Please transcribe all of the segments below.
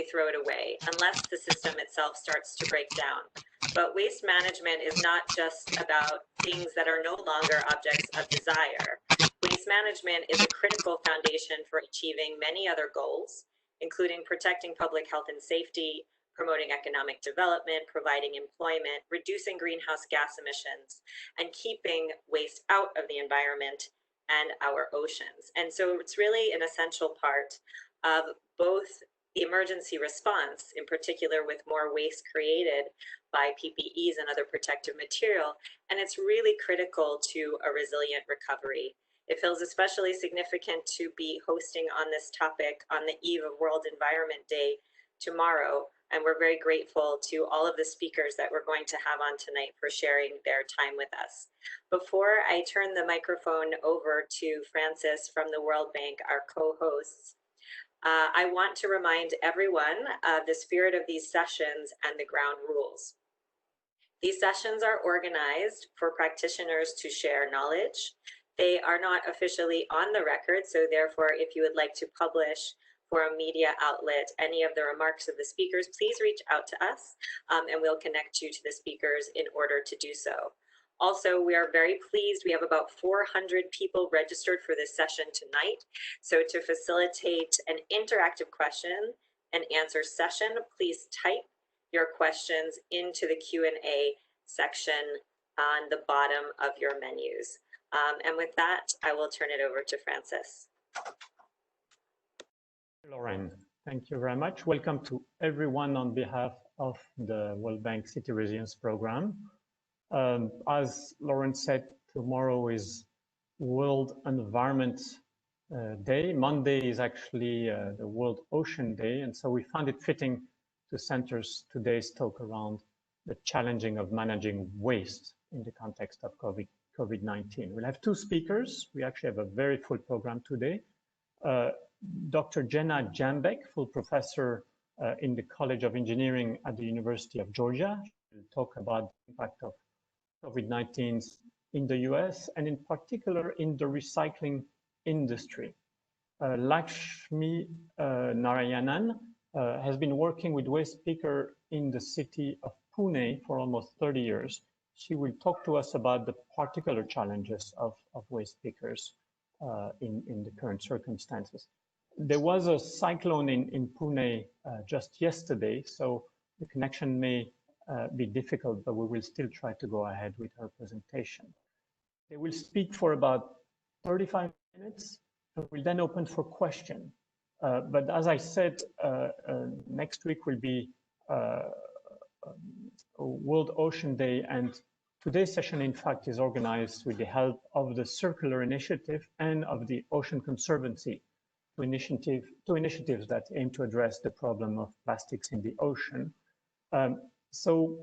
throw it away unless the system itself starts to break down. But waste management is not just about things that are no longer objects of desire. Waste management is a critical foundation for achieving many other goals, including protecting public health and safety, promoting economic development, providing employment, reducing greenhouse gas emissions, and keeping waste out of the environment and our oceans. And so it's really an essential part of both the emergency response, in particular with more waste created by PPEs and other protective material, and it's really critical to a resilient recovery. It feels especially significant to be hosting on this topic on the eve of World Environment Day tomorrow, and we're very grateful to all of the speakers that we're going to have on tonight for sharing their time with us. Before I turn the microphone over to Francis from the World Bank, our co-hosts, I want to remind everyone of the spirit of these sessions and the ground rules. These sessions are organized for practitioners to share knowledge. They are not officially on the record, so therefore, if you would like to publish for a media outlet any of the remarks of the speakers, please reach out to us and we'll connect you to the speakers in order to do so. Also, we are very pleased. We have about 400 people registered for this session tonight. So to facilitate an interactive question and answer session, please type your questions into the Q&A section on the bottom of your menus. And with that, I will turn it over to Francis. Lauren, thank you very much. Welcome to everyone on behalf of the World Bank City Resilience Program. As Lauren said, tomorrow is World Environment Day. Monday is actually the World Ocean Day, and so we found it fitting to center today's talk around the challenging of managing waste in the context of COVID-19. We'll have two speakers. We actually have a very full program today. Dr. Jenna Jambeck, full professor in the College of Engineering at the University of Georgia. She'll talk about the impact of COVID-19 in the US and in particular in the recycling industry. Lakshmi Narayanan has been working with waste picker in the city of Pune for almost 30 years. She will talk to us about the particular challenges of waste pickers in the current circumstances. There was a cyclone in Pune just yesterday, so the connection may be difficult, but we will still try to go ahead with her presentation. They will speak for about 35 minutes, and we'll then open for question. But as I said, next week will be World Ocean Day, and today's session, in fact, is organized with the help of the Circular Initiative and of the Ocean Conservancy, two initiatives that aim to address the problem of plastics in the ocean. So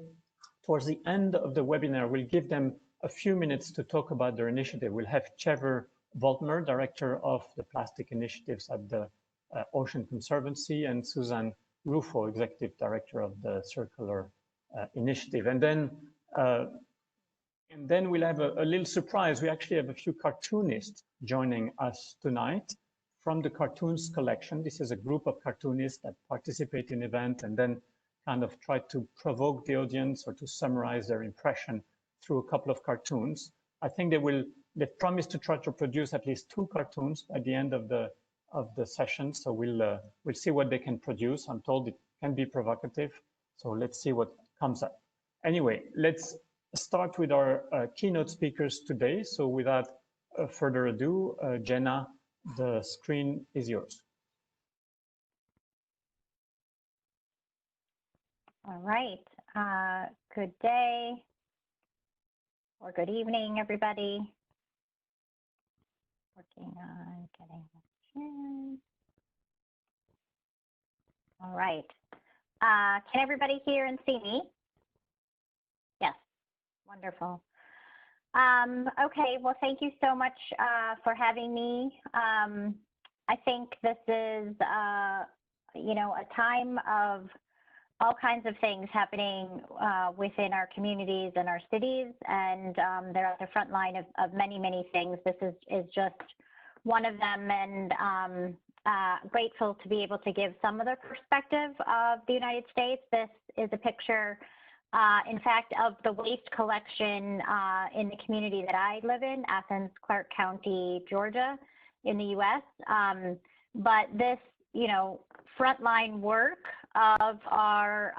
towards the end of the webinar, we'll give them a few minutes to talk about their initiative. We'll have Trevor Voltmer, Director of the Plastic Initiatives at the Ocean Conservancy, and Susan Rufo, Executive Director of the Circular Initiative. And then we'll have a little surprise. We actually have a few cartoonists joining us tonight from the Cartoons Collection. This is a group of cartoonists that participate in event and then kind of try to provoke the audience or to summarize their impression through a couple of cartoons. I think they've promised to try to produce at least 2 cartoons at the end of the session. So we'll see what they can produce. I'm told it can be provocative. So let's see what comes up. Anyway, let's start with our keynote speakers today. So without further ado, Jenna, the screen is yours. All right. Good day or good evening, everybody. Working on getting this in. All right. Can everybody hear and see me? Yes. Wonderful. Okay. Well, thank you so much for having me. I think this is, you know, a time of all kinds of things happening within our communities and our cities, and they're at the front line of many, many things. This is just one of them, and grateful to be able to give some of the perspective of the United States. This is a picture, in fact, of the waste collection in the community that I live in, Athens, Clark County, Georgia, in the U.S. But this, frontline work of our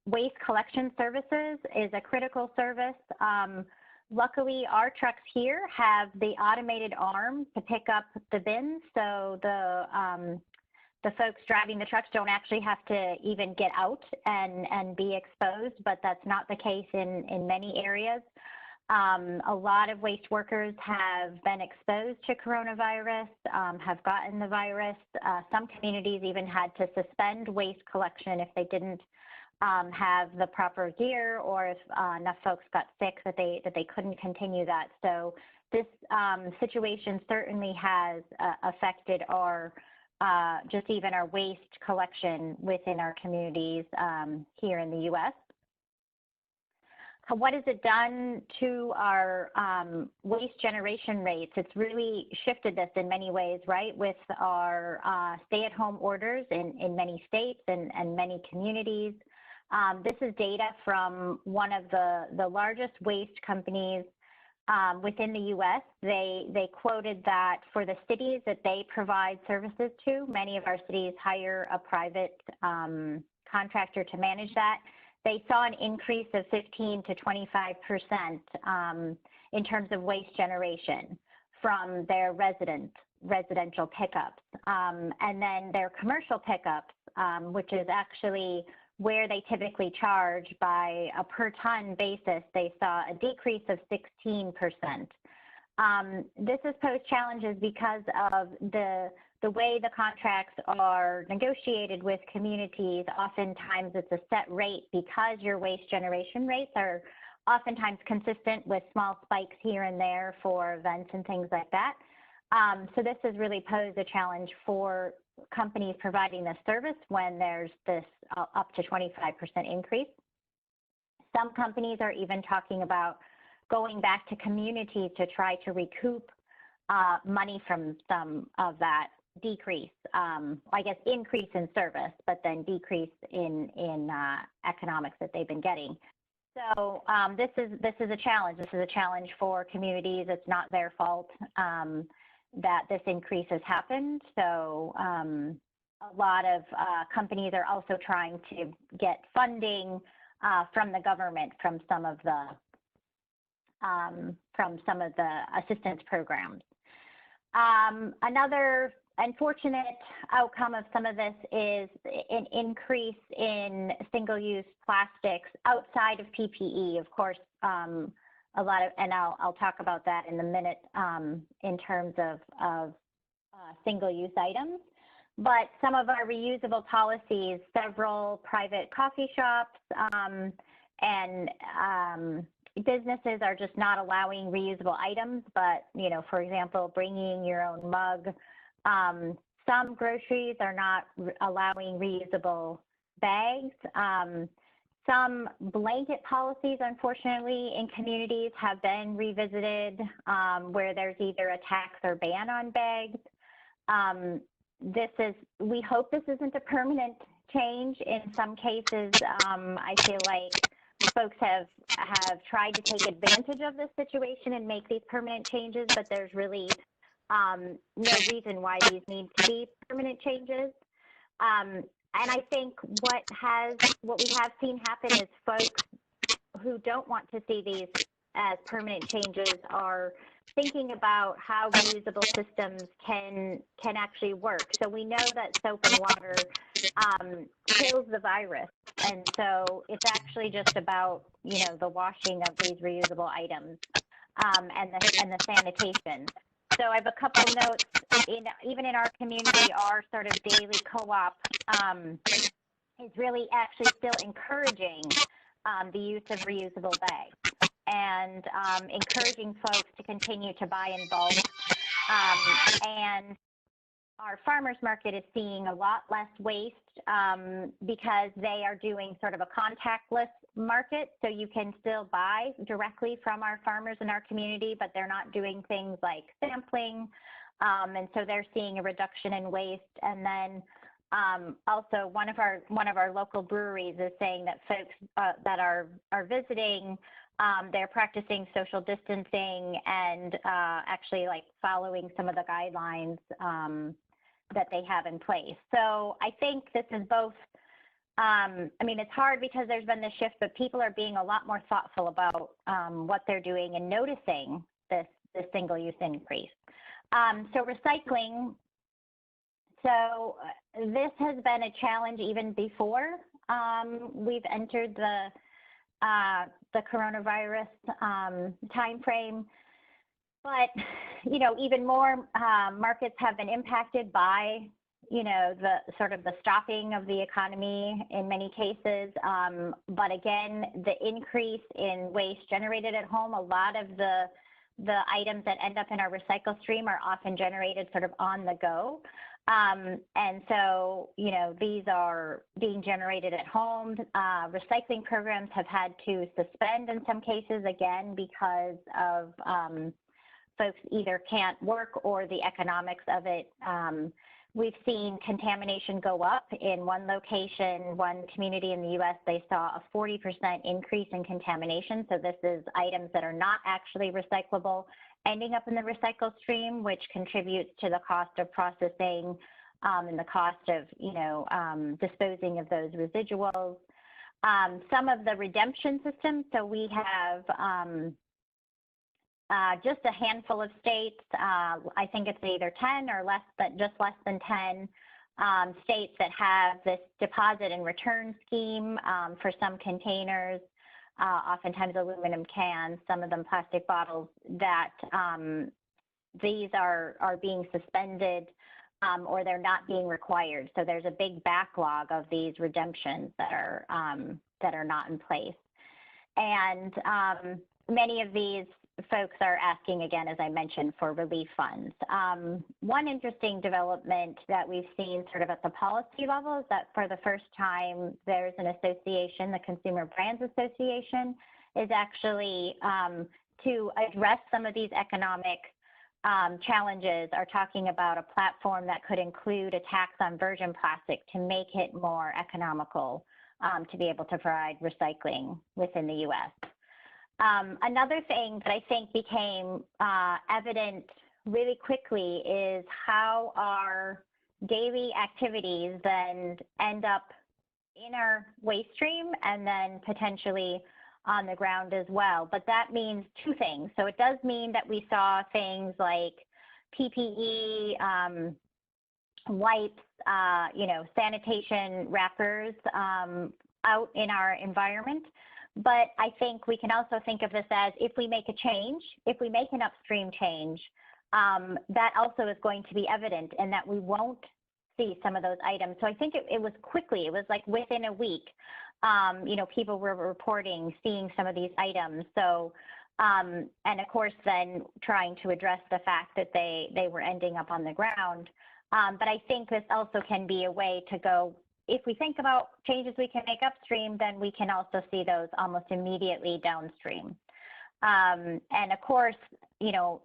waste collection services is a critical service. Luckily, our trucks here have the automated arm to pick up the bins, so the folks driving the trucks don't actually have to even get out and be exposed, but that's not the case in many areas. A lot of waste workers have been exposed to coronavirus, have gotten the virus. Some communities even had to suspend waste collection if they didn't have the proper gear, or if enough folks got sick that they couldn't continue that. So this situation certainly has affected our just even our waste collection within our communities here in the U.S. What has it done to our waste generation rates? It's really shifted this in many ways, right? With our stay-at-home orders in many states and many communities. This is data from one of the largest waste companies within the U.S. They quoted that for the cities that they provide services to, many of our cities hire a private contractor to manage that. They saw an increase of 15 to 25% in terms of waste generation from their residential pickups. And then their commercial pickups, which is actually where they typically charge by a per ton basis, they saw a decrease of 16%. This has posed challenges because of the way the contracts are negotiated with communities. Oftentimes it's a set rate because your waste generation rates are oftentimes consistent with small spikes here and there for events and things like that. So this has really posed a challenge for companies providing this service when there's this up to 25% increase. Some companies are even talking about going back to communities to try to recoup money from some of that decrease, I guess increase in service, but then decrease in economics that they've been getting. So this is a challenge. This is a challenge for communities. It's not their fault that this increase has happened. So a lot of companies are also trying to get funding from the government from some of the assistance programs. Another unfortunate outcome of some of this is an increase in single-use plastics outside of PPE. Of course, a lot of, and I'll talk about that in a minute in terms of single-use items. But some of our reusable policies, several private coffee shops and businesses are just not allowing reusable items, but, for example, bringing your own mug. Some groceries are not allowing reusable bags. Some blanket policies, unfortunately, in communities have been revisited where there's either a tax or ban on bags. We hope this isn't a permanent change. In some cases, I feel like folks have tried to take advantage of this situation and make these permanent changes, but there's really no reason why these need to be permanent changes. And I think what we have seen happen is folks who don't want to see these as permanent changes are thinking about how reusable systems can actually work. So we know that soap and water kills the virus, and so it's actually just about the washing of these reusable items and the sanitation. So I have a couple notes. Even in our community, our sort of daily co-op is really actually still encouraging the use of reusable bags and encouraging folks to continue to buy in bulk. And our farmers market is seeing a lot less waste because they are doing sort of a contactless market. So you can still buy directly from our farmers in our community, but they're not doing things like sampling And so they're seeing a reduction in waste. And then also one of our local breweries is saying that folks that are visiting, they're practicing social distancing and actually like following some of the guidelines that they have in place. So I think this is both, I mean, it's hard because there's been this shift, but people are being a lot more thoughtful about what they're doing and noticing this single-use increase. So recycling, so this has been a challenge even before we've entered the coronavirus timeframe. But, you know, even more markets have been impacted by, you know, the sort of the stopping of the economy in many cases. But again, the increase in waste generated at home, a lot of the items that end up in our recycle stream are often generated sort of on the go. And so, you know, these are being generated at home. Recycling programs have had to suspend in some cases, again, because of folks either can't work or the economics of it. We've seen contamination go up in one location, one community in the US, they saw a 40% increase in contamination. So this is items that are not actually recyclable ending up in the recycle stream, which contributes to the cost of processing and the cost of, you know, disposing of those residuals. Some of the redemption systems, so we have just a handful of states, I think it's either 10 or just less than 10 states that have this deposit and return scheme for some containers, oftentimes aluminum cans, some of them plastic bottles, that these are being suspended or they're not being required. So there's a big backlog of these redemptions that are not in place. And many of these folks are asking, again, as I mentioned, for relief funds. One interesting development that we've seen sort of at the policy level is that for the first time, there's an association, the Consumer Brands Association, is actually to address some of these economic challenges, are talking about a platform that could include a tax on virgin plastic to make it more economical to be able to provide recycling within the US. Another thing that I think became evident really quickly is how our daily activities then end up in our waste stream and then potentially on the ground as well. But that means two things. So it does mean that we saw things like PPE, wipes, you know, sanitation wrappers out in our environment. But I think we can also think of this as, if we make a change, if we make an upstream change, that also is going to be evident and that we won't see some of those items. So I think it was quickly, it was like within a week, you know, people were reporting seeing some of these items. So, and of course, then trying to address the fact that they were ending up on the ground. But I think this also can be a way to go, if we think about changes we can make upstream, then we can also see those almost immediately downstream. And of course, you know,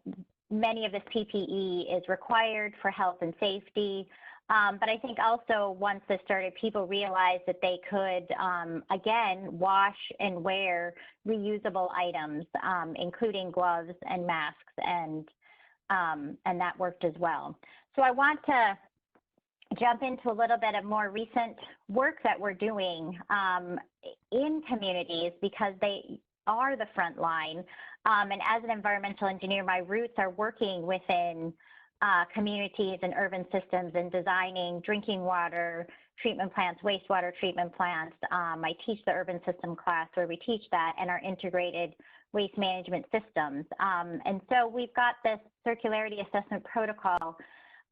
many of this PPE is required for health and safety. But I think also once this started, people realized that they could, again, wash and wear reusable items, including gloves and masks, and that worked as well. So I want to jump into a little bit of more recent work that we're doing in communities, because they are the front line. And as an environmental engineer, my roots are working within communities and urban systems and designing drinking water treatment plants, wastewater treatment plants. I teach the urban system class where we teach that and our integrated waste management systems. And so we've got this circularity assessment protocol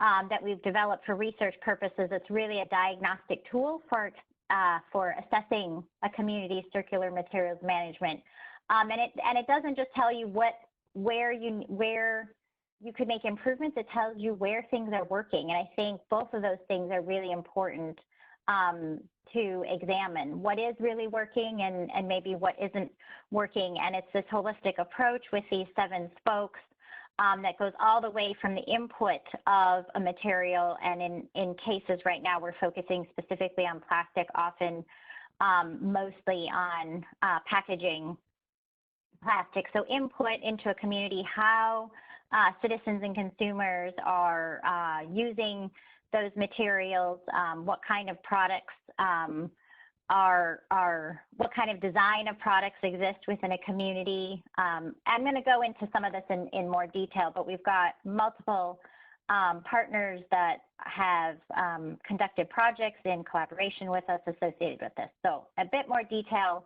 that we've developed for research purposes. It's really a diagnostic tool for assessing a community's circular materials management. And it doesn't just tell you where you could make improvements, it tells you where things are working. And I think both of those things are really important to examine what is really working and maybe what isn't working. And it's this holistic approach with these 7 spokes that goes all the way from the input of a material, and in cases right now we're focusing specifically on plastic, often mostly on packaging plastic. So input into a community, how citizens and consumers are using those materials, what kind of products what kind of design of products exist within a community. I'm going to go into some of this in more detail, but we've got multiple partners that have conducted projects in collaboration with us associated with this. So a bit more detail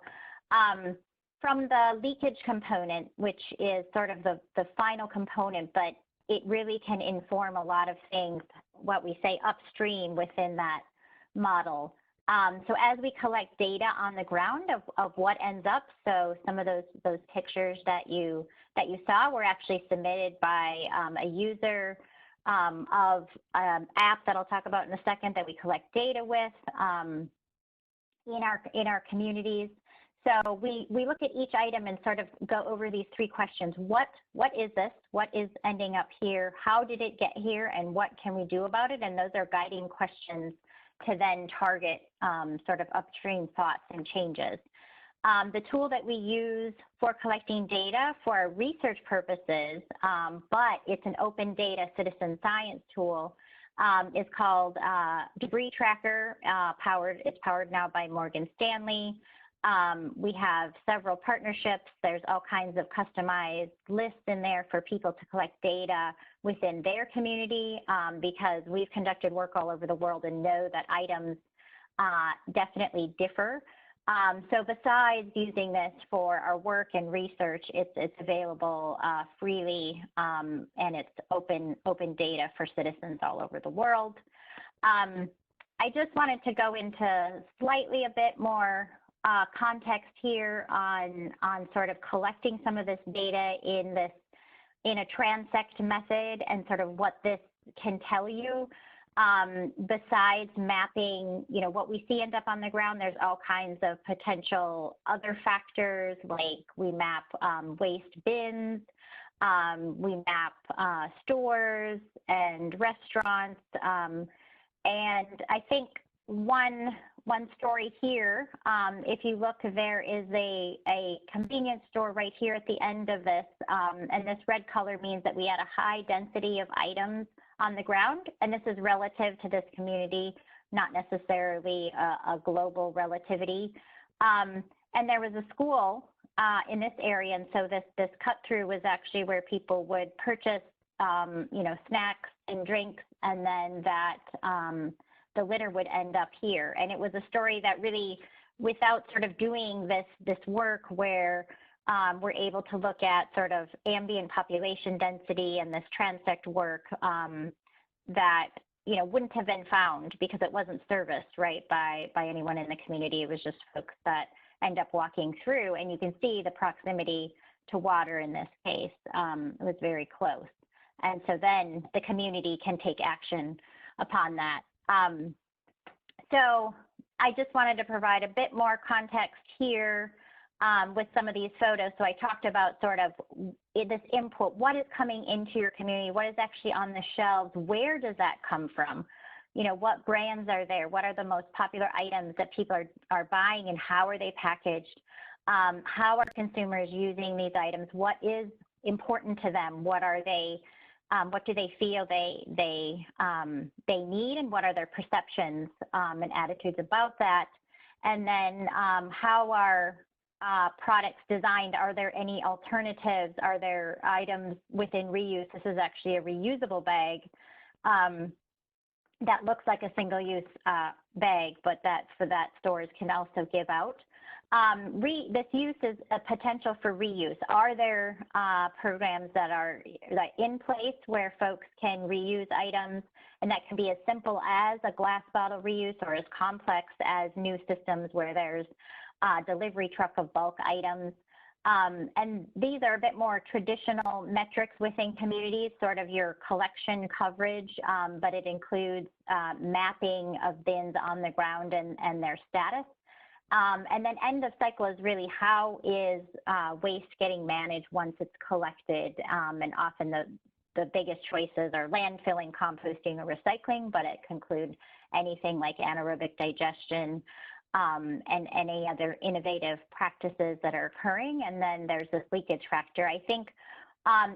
from the leakage component, which is sort of the final component, but it really can inform a lot of things, what we say upstream within that model. So as we collect data on the ground of what ends up, so some of those pictures that you saw were actually submitted by a user of an app that I'll talk about in a second that we collect data with in our communities. So we look at each item and sort of go over these three questions. What is this? What is ending up here? How did it get here? And what can we do about it? And those are guiding questions to then target sort of upstream thoughts and changes. The tool that we use for collecting data for our research purposes, but it's an open data citizen science tool, is called Debris Tracker. It's powered now by Morgan Stanley. We have several partnerships. There's all kinds of customized lists in there for people to collect data within their community, because we've conducted work all over the world and know that items definitely differ. So besides using this for our work and research, it's available freely, and it's open data for citizens all over the world. I just wanted to go into slightly a bit more context here on sort of collecting some of this data in a transect method and sort of what this can tell you. Besides mapping, what we see end up on the ground, there's all kinds of potential other factors, like we map waste bins, we map stores and restaurants, and I think one story here, if you look, there is a convenience store right here at the end of this, and this red color means that we had a high density of items on the ground, and this is relative to this community, not necessarily a global relativity. And there was a school in this area, and so this cut through was actually where people would purchase, snacks and drinks, and then that the litter would end up here. And it was a story that really, without sort of doing this work where we're able to look at sort of ambient population density and this transect work that wouldn't have been found because it wasn't serviced right by anyone in the community. It was just folks that end up walking through, and you can see the proximity to water in this case. It was very close, and so then the community can take action upon that. So I just wanted to provide a bit more context here with some of these photos. So I talked about sort of this input, what is coming into your community, what is actually on the shelves, where does that come from? What brands are there? What are the most popular items that people are buying, and how are they packaged? How are consumers using these items? What is important to them? What are they? What do they feel they need, and what are their perceptions and attitudes about that? And then how are products designed? Are there any alternatives? Are there items within reuse? This is actually a reusable bag that looks like a single-use bag, but that stores can also give out. This use is a potential for reuse. Are there programs that are in place where folks can reuse items, and that can be as simple as a glass bottle reuse or as complex as new systems where there's a delivery truck of bulk items. And these are a bit more traditional metrics within communities, sort of your collection coverage, but it includes mapping of bins on the ground and their status. And then end of cycle is really how is waste getting managed once it's collected. And often the biggest choices are landfilling, composting, or recycling, but it can include anything like anaerobic digestion and any other innovative practices that are occurring. And then there's this leakage factor. I think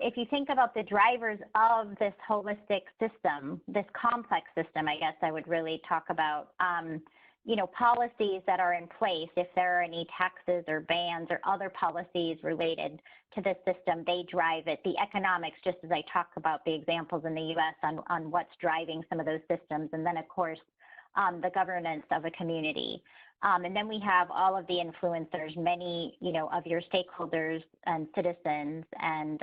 if you think about the drivers of this holistic system, this complex system, I guess I would really talk about policies that are in place. If there are any taxes or bans or other policies related to this system, they drive it. The economics, just as I talk about the examples in the U.S. on what's driving some of those systems. And then, of course, the governance of a community. And then we have all of the influencers, many, of your stakeholders and citizens and,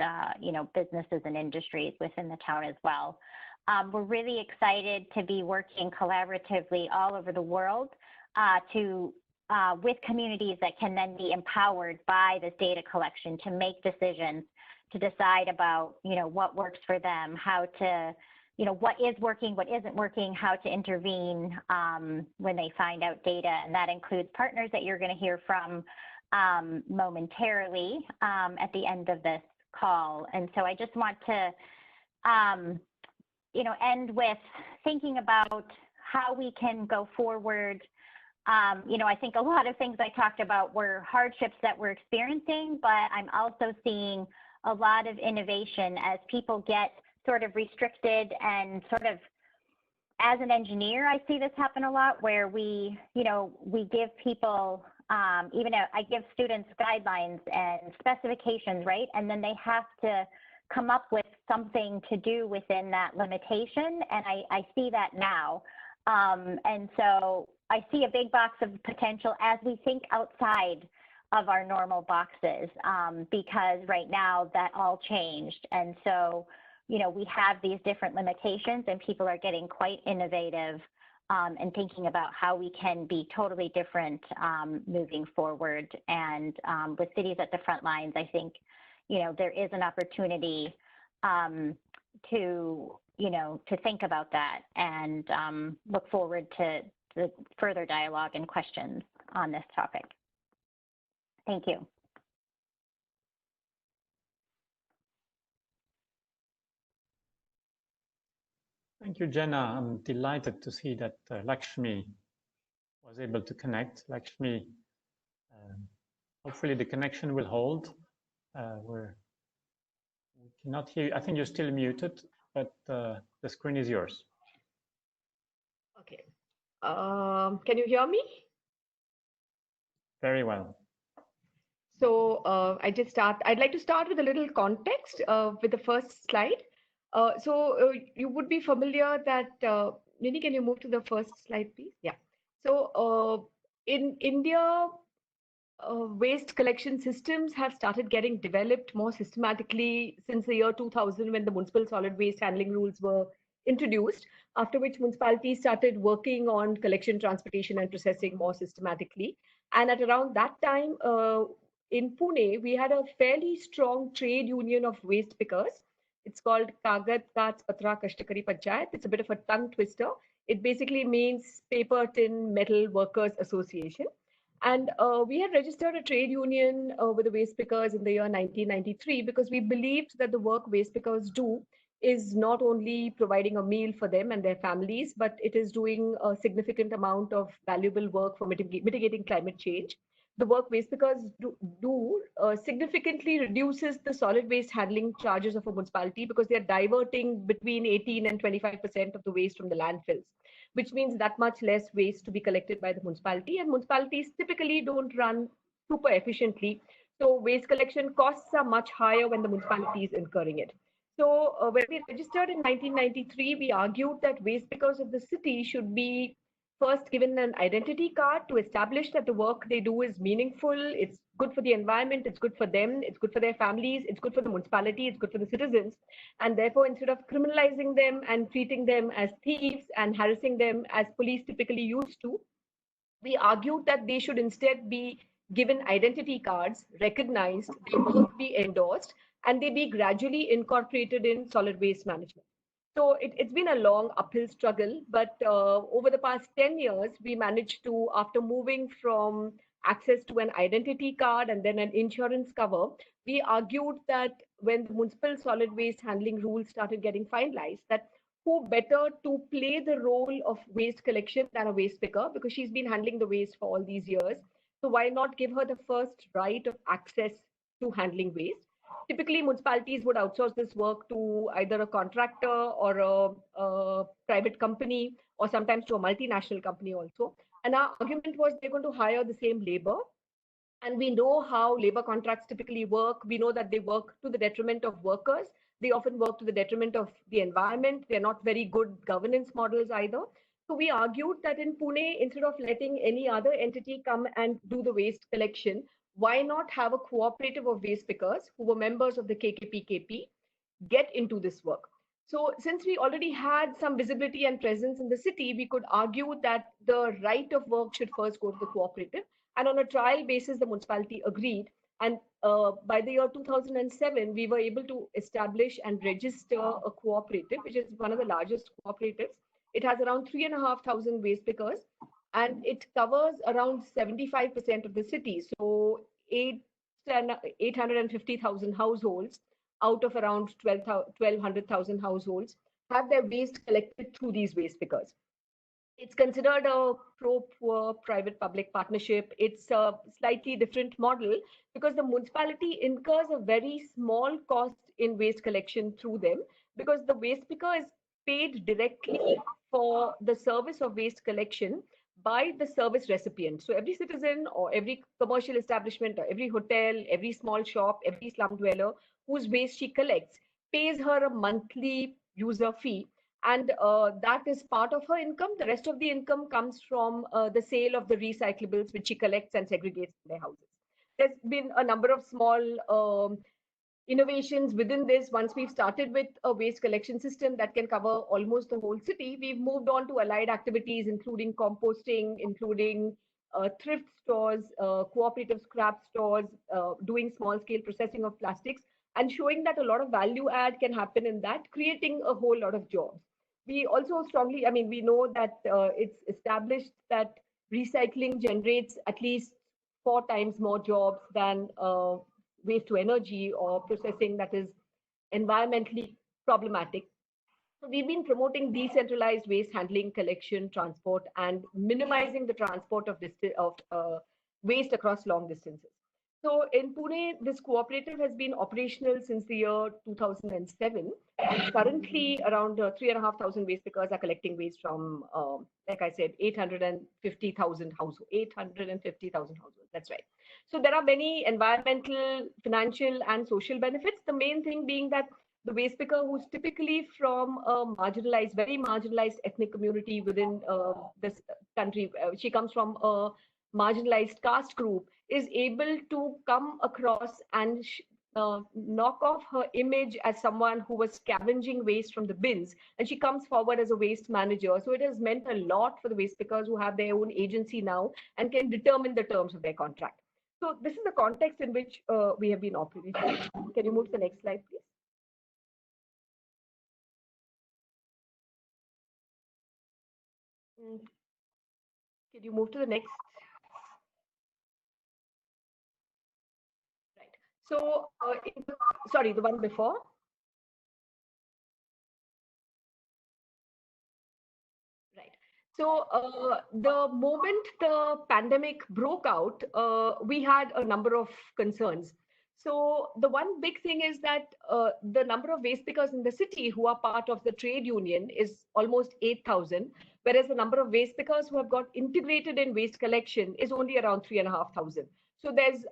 businesses and industries within the town as well. We're really excited to be working collaboratively all over the world with communities that can then be empowered by this data collection to make decisions, to decide about, what works for them, how to, what is working, what isn't working, how to intervene when they find out data. And that includes partners that you're going to hear from momentarily at the end of this call. And so I just want to, end with thinking about how we can go forward. I think a lot of things I talked about were hardships that we're experiencing, but I'm also seeing a lot of innovation as people get sort of restricted and sort of, as an engineer, I see this happen a lot where we give people, I give students guidelines and specifications, right? And then they have to come up with something to do within that limitation. And I see that now. And so I see a big box of potential as we think outside of our normal boxes, because right now that all changed. And so, we have these different limitations and people are getting quite innovative and thinking about how we can be totally different moving forward. And with cities at the front lines, I think, there is an opportunity to think about that and look forward to the further dialogue and questions on this topic. Thank you. Thank you, Jenna. I'm delighted to see that Lakshmi was able to connect. Lakshmi, hopefully the connection will hold. We cannot hear you. I think you're still muted, but the screen is yours. Okay. Can you hear me? Very well. So I'd like to start with a little context with the first slide. You would be familiar that, Nini, can you move to the first slide, please? Yeah. So in India, waste collection systems have started getting developed more systematically since the year 2000 when the municipal solid waste handling rules were introduced, after which municipalities started working on collection, transportation, and processing more systematically. And at around that time, in Pune, we had a fairly strong trade union of waste pickers. It's called Kagad, Kach, Patra, Kashtakari, Panchayat. It's a bit of a tongue twister. It basically means Paper, Tin, Metal Workers Association. And we had registered a trade union with the waste pickers in the year 1993 because we believed that the work waste pickers do is not only providing a meal for them and their families, but it is doing a significant amount of valuable work for mitigating climate change. The work waste pickers do significantly reduces the solid waste handling charges of a municipality because they are diverting between 18 and 25% of the waste from the landfills, which means that much less waste to be collected by the municipality. And municipalities typically don't run super efficiently. So waste collection costs are much higher when the municipality is incurring it. So when we registered in 1993, we argued that waste pickers of the city should be first given an identity card to establish that the work they do is meaningful, it's good for the environment, it's good for them, it's good for their families, it's good for the municipality, it's good for the citizens. And therefore, instead of criminalizing them and treating them as thieves and harassing them as police typically used to, we argued that they should instead be given identity cards, recognized, they will be endorsed, and they be gradually incorporated in solid waste management. So it's been a long uphill struggle, but over the past 10 years, we managed to, after moving from access to an identity card and then an insurance cover, we argued that when the municipal solid waste handling rules started getting finalized, that who better to play the role of waste collection than a waste picker, because she's been handling the waste for all these years. So why not give her the first right of access to handling waste? Typically, municipalities would outsource this work to either a contractor or a private company, or sometimes to a multinational company also. And our argument was they're going to hire the same labor. And we know how labor contracts typically work. We know that they work to the detriment of workers. They often work to the detriment of the environment. They're not very good governance models either. So we argued that in Pune, instead of letting any other entity come and do the waste collection, why not have a cooperative of waste pickers who were members of the KKPKP get into this work? So since we already had some visibility and presence in the city, we could argue that the right of work should first go to the cooperative. And on a trial basis, the municipality agreed. And by the year 2007, we were able to establish and register a cooperative, which is one of the largest cooperatives. It has around 3,500 waste pickers, and it covers around 75% of the city. So 850,000 households out of around 1,200,000 households have their waste collected through these waste pickers. It's considered a pro-poor private-public partnership. It's a slightly different model because the municipality incurs a very small cost in waste collection through them, because the waste picker is paid directly for the service of waste collection by the service recipient. So every citizen or every commercial establishment or every hotel, every small shop, every slum dweller whose waste she collects pays her a monthly user fee, and that is part of her income. The rest of the income comes from the sale of the recyclables which she collects and segregates in their houses. There's been a number of small innovations within this. Once we've started with a waste collection system that can cover almost the whole city, we've moved on to allied activities, including composting, including thrift stores, cooperative scrap stores, doing small scale processing of plastics, and showing that a lot of value add can happen in that, creating a whole lot of jobs. We also strongly, I mean, we know that it's established that recycling generates at least 4 times more jobs than waste to energy or processing that is environmentally problematic. So we've been promoting decentralized waste handling, collection, transport, and minimizing the transport of waste across long distances. So in Pune, this cooperative has been operational since the year 2007. And currently, around 3,500 waste pickers are collecting waste from, like I said, 850,000 households. 850,000 households. That's right. So there are many environmental, financial, and social benefits. The main thing being that the waste picker, who's typically from a marginalized, very marginalized ethnic community within this country, she comes from a marginalized caste group, is able to come across and knock off her image as someone who was scavenging waste from the bins, and she comes forward as a waste manager. So it has meant a lot for the waste pickers who have their own agency now and can determine the terms of their contract. So this is the context in which we have been operating. Can you move to the next slide, please? Can you move to the next? Right. So, sorry, the one before. Right. So, the moment the pandemic broke out, we had a number of concerns. So the one big thing is that the number of waste pickers in the city who are part of the trade union is almost 8,000, whereas the number of waste pickers who have got integrated in waste collection is only around 3,500. So there's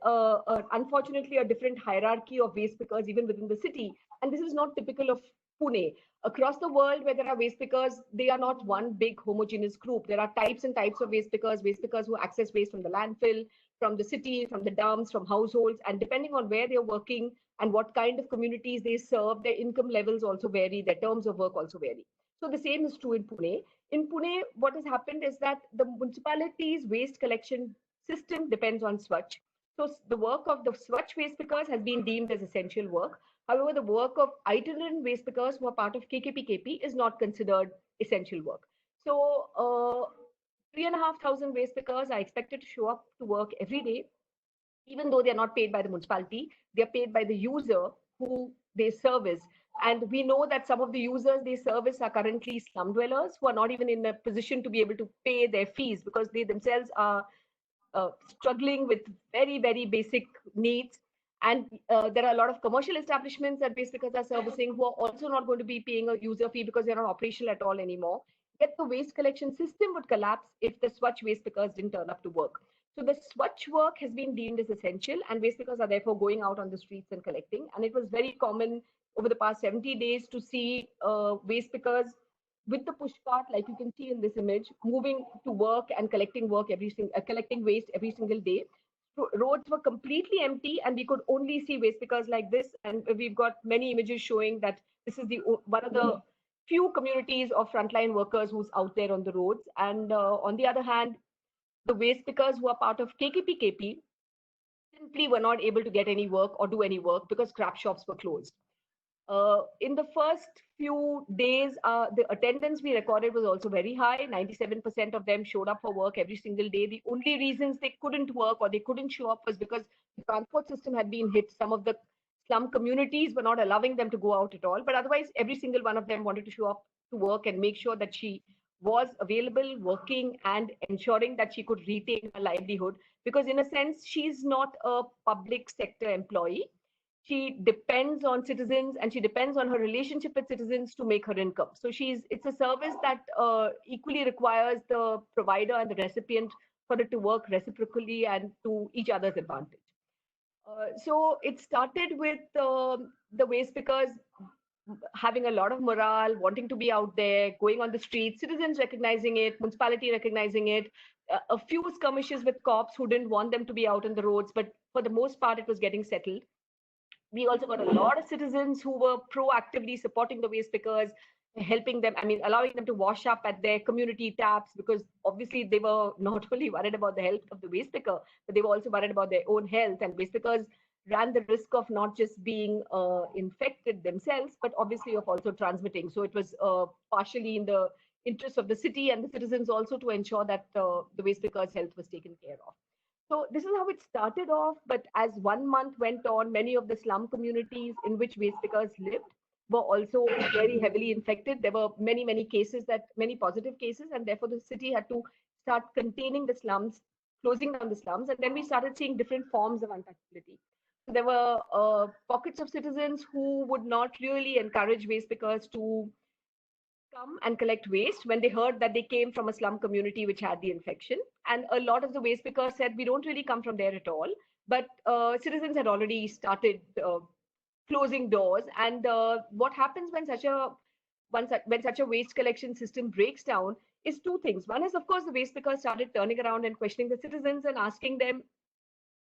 unfortunately a different hierarchy of waste pickers even within the city, and this is not typical of Pune. Across the world, where there are waste pickers, they are not one big homogeneous group. There are types and types of waste pickers who access waste from the landfill, from the city, from the dumps, from households, and depending on where they're working and what kind of communities they serve, their income levels also vary, their terms of work also vary. So the same is true in Pune. In Pune, what has happened is that the municipality's waste collection system depends on SWaCH. So the work of the SWaCH waste pickers has been deemed as essential work. However, the work of itinerant waste pickers who are part of KKPKP is not considered essential work. So 3,500 waste pickers are expected to show up to work every day, even though they're not paid by the municipality. They're paid by the user who they service. And we know that some of the users they service are currently slum dwellers who are not even in a position to be able to pay their fees because they themselves are struggling with very, very basic needs. And there are a lot of commercial establishments that waste pickers are servicing who are also not going to be paying a user fee because they're not operational at all anymore. Yet the waste collection system would collapse if the SWaCH waste pickers didn't turn up to work. So the SWaCH work has been deemed as essential, and waste pickers are therefore going out on the streets and collecting. And it was very common over the past 70 days to see waste pickers with the push cart, like you can see in this image, moving to work and collecting collecting waste every single day. So roads were completely empty, and we could only see waste pickers like this. And we've got many images showing that this is the one of the few communities of frontline workers who's out there on the roads. And on the other hand, the waste pickers who are part of KKPKP simply were not able to get any work or do any work because scrap shops were closed. In the first few days, the attendance we recorded was also very high. 97% of them showed up for work every single day. The only reasons they couldn't work or they couldn't show up was because the transport system had been hit. Some of the slum communities were not allowing them to go out at all. But otherwise, every single one of them wanted to show up to work and make sure that she was available, working, and ensuring that she could retain her livelihood. Because in a sense, she's not a public sector employee. She depends on citizens and she depends on her relationship with citizens to make her income. So it's a service that equally requires the provider and the recipient for it to work reciprocally and to each other's advantage. So it started with the waste pickers having a lot of morale, wanting to be out there, going on the streets, citizens recognizing it, municipality recognizing it, a few skirmishes with cops who didn't want them to be out on the roads, but for the most part, it was getting settled. We also got a lot of citizens who were proactively supporting the waste pickers, helping them, allowing them to wash up at their community taps, because obviously they were not only worried about the health of the waste picker, but they were also worried about their own health. And waste pickers ran the risk of not just being infected themselves, but obviously of also transmitting. So it was partially in the interest of the city and the citizens also to ensure that the waste pickers' health was taken care of. So this is how it started off, but as 1 month went on, many of the slum communities in which waste pickers lived were also very heavily infected. There were many, many cases, many positive cases, and therefore the city had to start containing the slums, closing down the slums, and then we started seeing different forms of untouchability. So there were pockets of citizens who would not really encourage waste pickers to come and collect waste when they heard that they came from a slum community which had the infection. And a lot of the waste pickers said, we don't really come from there at all. But citizens had already started closing doors. And what happens when such a waste collection system breaks down is two things. One is, of course, the waste pickers started turning around and questioning the citizens and asking them,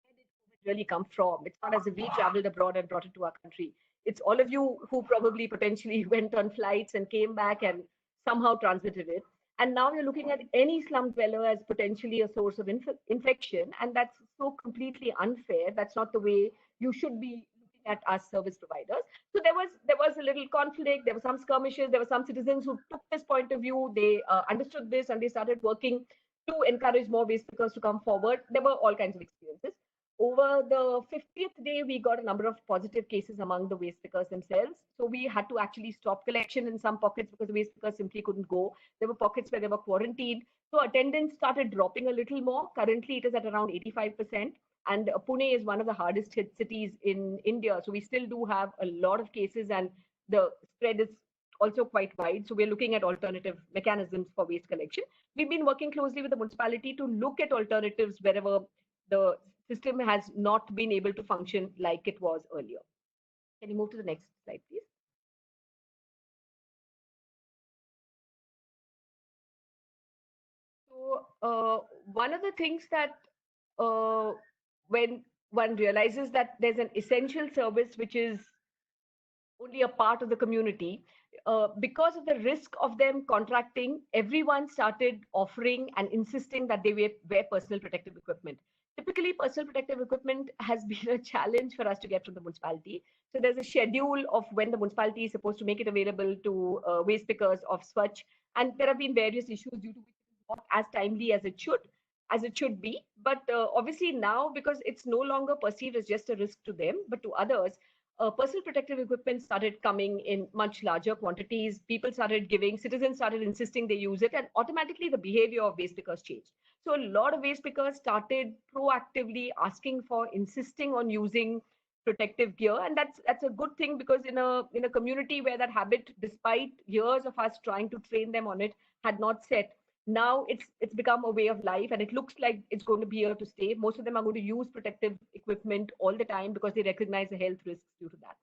where did COVID really come from? It's not as if we traveled abroad and brought it to our country. It's all of you who probably potentially went on flights and came back and somehow transmitted it. And now you're looking at any slum dweller as potentially a source of infection. And that's so completely unfair. That's not the way you should be looking at us service providers. So there was a little conflict. There were some skirmishes. There were some citizens who took this point of view. They understood this and they started working to encourage more waste pickers to come forward. There were all kinds of experiences. Over the 50th day, we got a number of positive cases among the waste pickers themselves. So we had to actually stop collection in some pockets because the waste pickers simply couldn't go. There were pockets where they were quarantined. So attendance started dropping a little more. Currently, it is at around 85%. And Pune is one of the hardest hit cities in India. So we still do have a lot of cases and the spread is also quite wide. So we're looking at alternative mechanisms for waste collection. We've been working closely with the municipality to look at alternatives wherever the system has not been able to function like it was earlier. Can you move to the next slide, please? So one of the things that when one realizes that there's an essential service which is only a part of the community, because of the risk of them contracting, everyone started offering and insisting that they wear personal protective equipment. typically personal protective equipment has been a challenge for us to get from the municipality. So there's a schedule of when the municipality is supposed to make it available to waste pickers of SWaCH, and there have been various issues due to which it is not as timely as it should be. But obviously now, because it's no longer perceived as just a risk to them, but to others, personal protective equipment started coming in much larger quantities. People started giving, citizens started insisting they use it, and automatically the behavior of waste pickers changed. So a lot of waste pickers started proactively asking for, insisting on using protective gear, and that's a good thing, because in a community where that habit, despite years of us trying to train them on it, had not set, now it's become a way of life, and it looks like it's going to be here to stay. Most of them are going to use protective equipment all the time because they recognize the health risks due to that.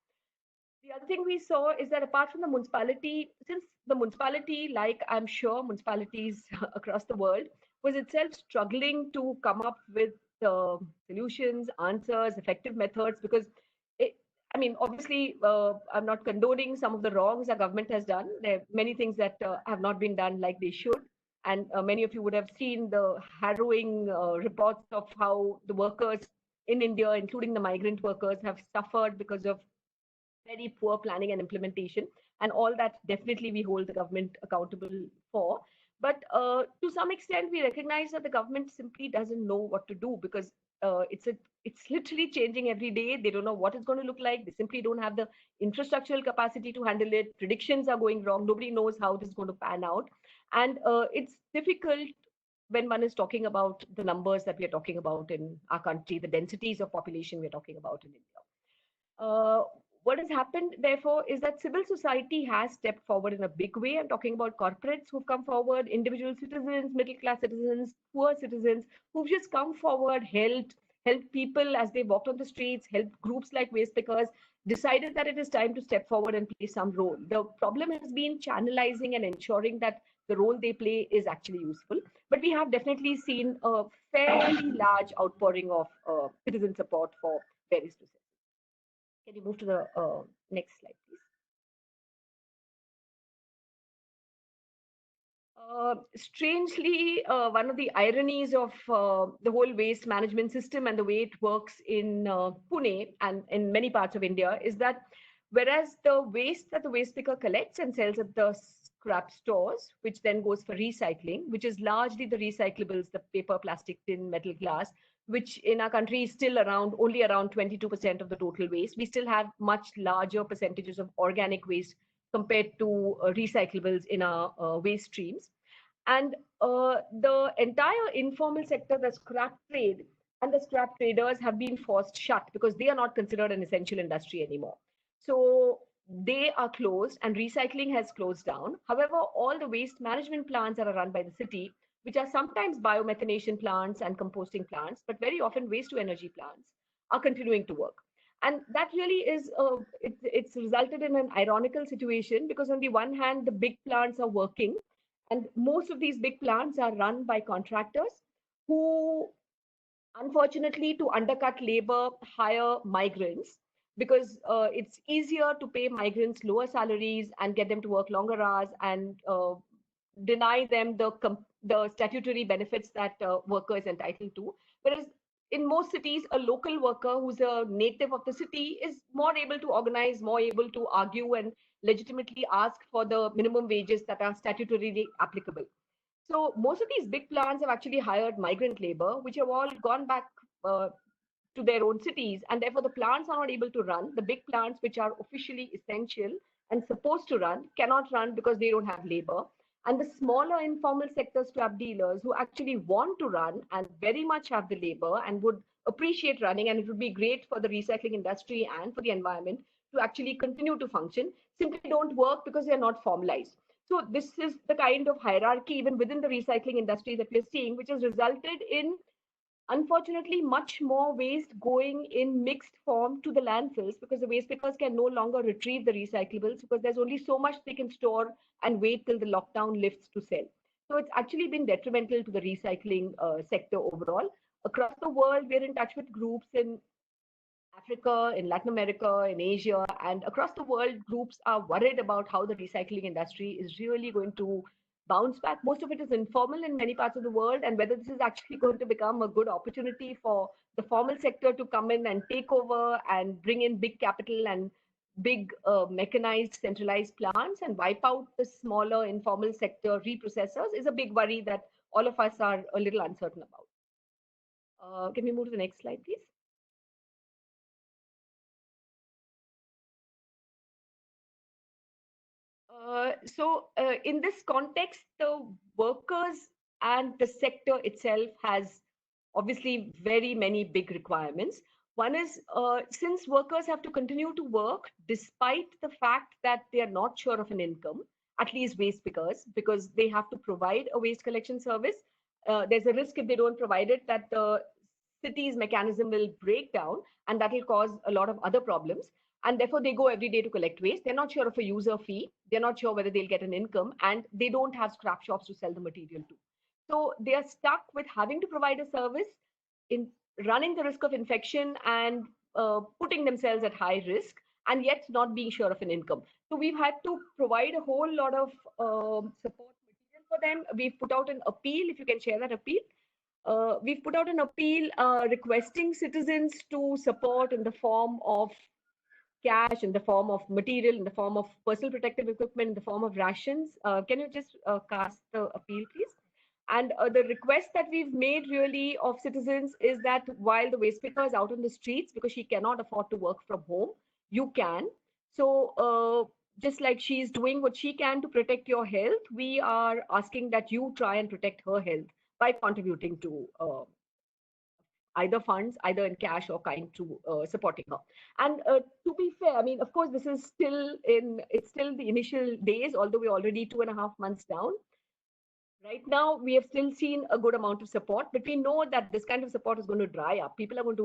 The other thing we saw is that apart from the municipality, since the municipality, like I'm sure municipalities across the world, was itself struggling to come up with solutions, answers, effective methods, because it, I mean, obviously, I'm not condoning some of the wrongs our government has done. There are many things that have not been done like they should. And many of you would have seen the harrowing reports of how the workers in India, including the migrant workers, have suffered because of very poor planning and implementation, and all that definitely we hold the government accountable for. But to some extent, we recognize that the government simply doesn't know what to do, because it's literally changing every day. They don't know what it's going to look like. They simply don't have the infrastructural capacity to handle it. Predictions are going wrong. Nobody knows how this is going to pan out, and it's difficult when one is talking about the numbers that we are talking about in our country, the densities of population we're talking about in India. What has happened, therefore, is that civil society has stepped forward in a big way. I'm talking about corporates who've come forward, individual citizens, middle class citizens, poor citizens who've just come forward, helped people as they walked on the streets, helped groups like waste pickers, decided that it is time to step forward and play some role. The problem has been channelizing and ensuring that the role they play is actually useful. But we have definitely seen a fairly large outpouring of citizen support for various processes. Can you move to the next slide, please? Strangely, one of the ironies of the whole waste management system and the way it works in Pune and in many parts of India is that whereas the waste that the waste picker collects and sells at the scrap stores, which then goes for recycling, which is largely the recyclables, the paper, plastic, tin, metal, glass, which in our country is still only around 22% of the total waste. We still have much larger percentages of organic waste compared to recyclables in our waste streams. And the entire informal sector, the scrap trade and the scrap traders, have been forced shut because they are not considered an essential industry anymore. So they are closed and recycling has closed down. However, all the waste management plants that are run by the city, which are sometimes biomethanation plants and composting plants, but very often waste to energy plants, are continuing to work. And that really is, it's resulted in an ironical situation, because on the one hand, the big plants are working, and most of these big plants are run by contractors who, unfortunately, to undercut labor, hire migrants, because it's easier to pay migrants lower salaries and get them to work longer hours and deny them the statutory benefits that worker is entitled to. Whereas in most cities, a local worker who's a native of the city is more able to organize, more able to argue and legitimately ask for the minimum wages that are statutorily applicable. So most of these big plants have actually hired migrant labor, which have all gone back to their own cities, and therefore the plants are not able to run. The big plants, which are officially essential and supposed to run, cannot run because they don't have labor. And the smaller informal sector scrap dealers who actually want to run and very much have the labor and would appreciate running, and it would be great for the recycling industry and for the environment to actually continue to function, simply don't work because they're not formalized. So this is the kind of hierarchy even within the recycling industry that we're seeing, which has resulted in, unfortunately, much more waste going in mixed form to the landfills, because the waste pickers can no longer retrieve the recyclables because there's only so much they can store and wait till the lockdown lifts to sell. So it's actually been detrimental to the recycling sector overall. Across the world, we're in touch with groups in Africa, in Latin America, in Asia, and across the world, groups are worried about how the recycling industry is really going to bounce back. Most of it is informal in many parts of the world, and whether this is actually going to become a good opportunity for the formal sector to come in and take over and bring in big capital and big mechanized centralized plants and wipe out the smaller informal sector reprocessors is a big worry that all of us are a little uncertain about. Can we move to the next slide, please? In this context, the workers and the sector itself has obviously very many big requirements. One is, since workers have to continue to work despite the fact that they are not sure of an income, at least waste pickers, because they have to provide a waste collection service. There's a risk if they don't provide it that the city's mechanism will break down, and that will cause a lot of other problems. And therefore, they go every day to collect waste. They're not sure of a user fee. They're not sure whether they'll get an income, and they don't have scrap shops to sell the material to. So they are stuck with having to provide a service, in running the risk of infection and putting themselves at high risk, and yet not being sure of an income. So we've had to provide a whole lot of support material for them. We've put out an appeal, if you can share that appeal. We've put out an appeal requesting citizens to support in the form of cash, in the form of material, in the form of personal protective equipment, in the form of rations. Can you just cast the appeal, please? And the request that we've made really of citizens is that while the waste picker is out on the streets because she cannot afford to work from home, you can. So just like she's doing what she can to protect your health, we are asking that you try and protect her health by contributing to either funds, either in cash or kind, to supporting her. And to be fair, I mean, of course, this is it's still the initial days, although we're already 2.5 months down. Right now, we have still seen a good amount of support, but we know that this kind of support is going to dry up. People are going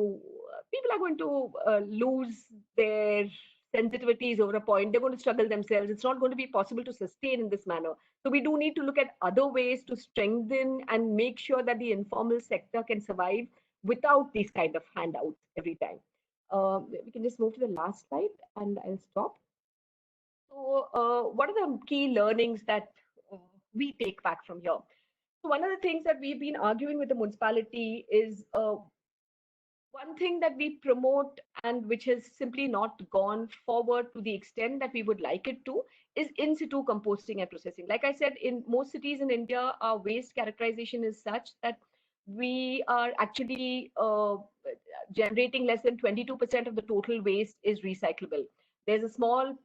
to lose their sensitivities over a point. They're going to struggle themselves. It's not going to be possible to sustain in this manner. So we do need to look at other ways to strengthen and make sure that the informal sector can survive without these kind of handouts every time. We can just move to the last slide and I'll stop. So what are the key learnings that we take back from here? So one of the things that we've been arguing with the municipality is one thing that we promote and which has simply not gone forward to the extent that we would like it to is in situ composting and processing. Like I said, in most cities in India, our waste characterization is such that we are actually generating less than 22% of the total waste is recyclable. There's a small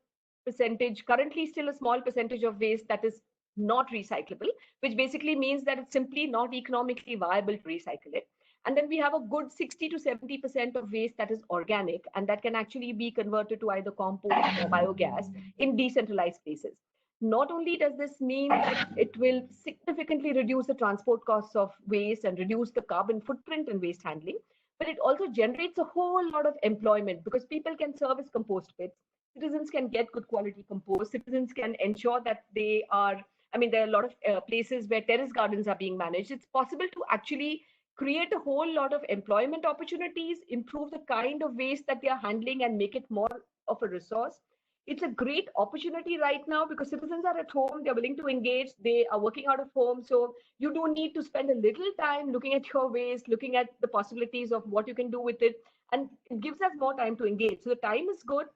percentage, currently still a small percentage of waste that is not recyclable, which basically means that it's simply not economically viable to recycle it. And then we have a good 60 to 70% of waste that is organic and that can actually be converted to either compost or biogas in decentralized places. Not only does this mean that it will significantly reduce the transport costs of waste and reduce the carbon footprint in waste handling, but it also generates a whole lot of employment because people can service compost pits. Citizens can get good quality compost. Citizens can ensure that they are, I mean, there are a lot of places where terrace gardens are being managed. It's possible to actually create a whole lot of employment opportunities, improve the kind of waste that they are handling and make it more of a resource. It's a great opportunity right now because citizens are at home, they're willing to engage, they are working out of home. So you do need to spend a little time looking at your waste, looking at the possibilities of what you can do with it. And it gives us more time to engage. So the time is good.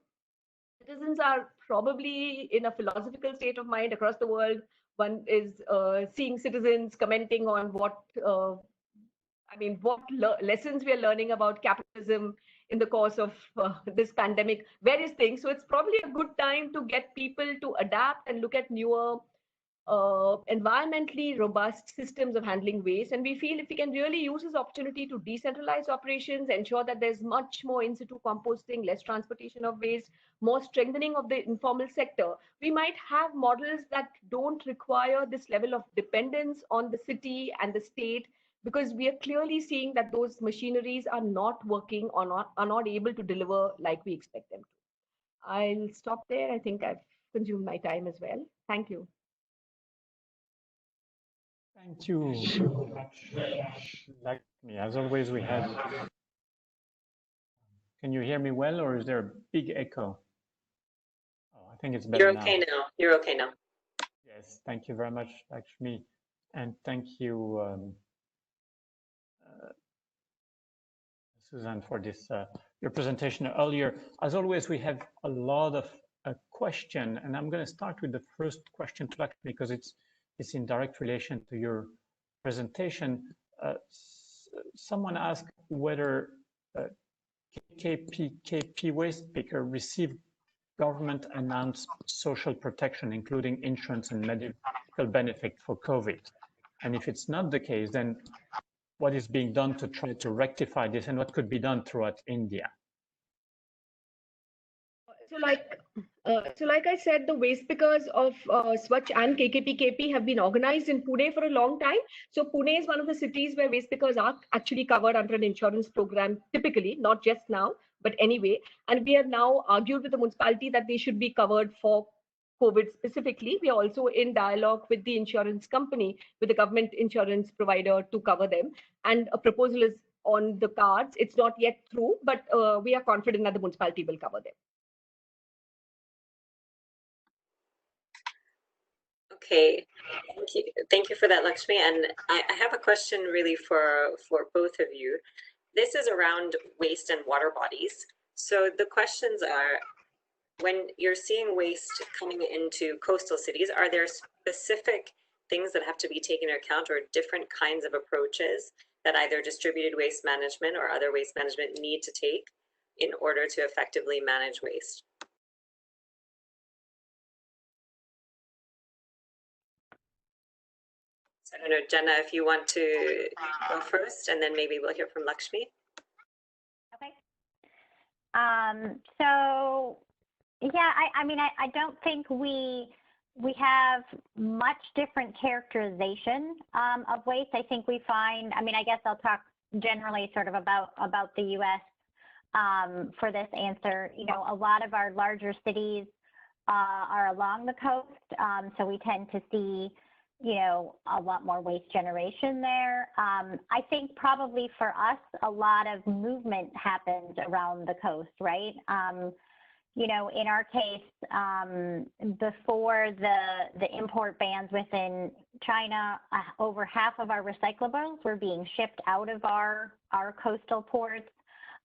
Citizens are probably in a philosophical state of mind across the world. One is seeing citizens commenting on what lessons we are learning about capitalism in the course of this pandemic, various things. So it's probably a good time to get people to adapt and look at newer, environmentally robust systems of handling waste. And we feel if we can really use this opportunity to decentralize operations, ensure that there's much more in situ composting, less transportation of waste, more strengthening of the informal sector, we might have models that don't require this level of dependence on the city and the state, because we are clearly seeing that those machineries are not working or are not able to deliver like we expect them to. I'll stop there. I think I've consumed my time as well. Thank you. Thank you very much, Lakshmi. As always, we have. Can you hear me well, or is there a big echo? Oh, I think it's better now. You're okay now. Yeah, Yes, thank you very much, Lakshmi, and thank you, Susan, for this your presentation earlier. As always, we have a lot of question, and I'm going to start with the first question to Lakshmi because it's in direct relation to your presentation. Someone asked whether KKPKP waste picker received government announced social protection, including insurance and medical benefit for COVID. And if it's not the case, then what is being done to try to rectify this and what could be done throughout India? So like I said, the waste pickers of SWaCH and KKPKP have been organized in Pune for a long time. So Pune is one of the cities where waste pickers are actually covered under an insurance program, typically, not just now, but anyway. And we have now argued with the municipality that they should be covered for COVID specifically. We are also in dialogue with the insurance company, with the government insurance provider to cover them. And a proposal is on the cards. It's not yet through, but we are confident that the municipality will cover them. Okay, thank you for that, Lakshmi. And I have a question really for both of you. This is around waste and water bodies. So the questions are, when you're seeing waste coming into coastal cities, are there specific things that have to be taken into account or different kinds of approaches that either distributed waste management or other waste management need to take in order to effectively manage waste? So I don't know, Jenna, if you want to go first, and then maybe we'll hear from Lakshmi. Okay. So yeah, I mean, I don't think we have much different characterization of waste. I think we find, I mean, I guess I'll talk generally sort of about the U.S. For this answer. You know, a lot of our larger cities are along the coast, so we tend to see, you know, a lot more waste generation there. I think probably for us, a lot of movement happens around the coast, right? You know, in our case, before the import bans within China, over half of our recyclables were being shipped out of our coastal ports.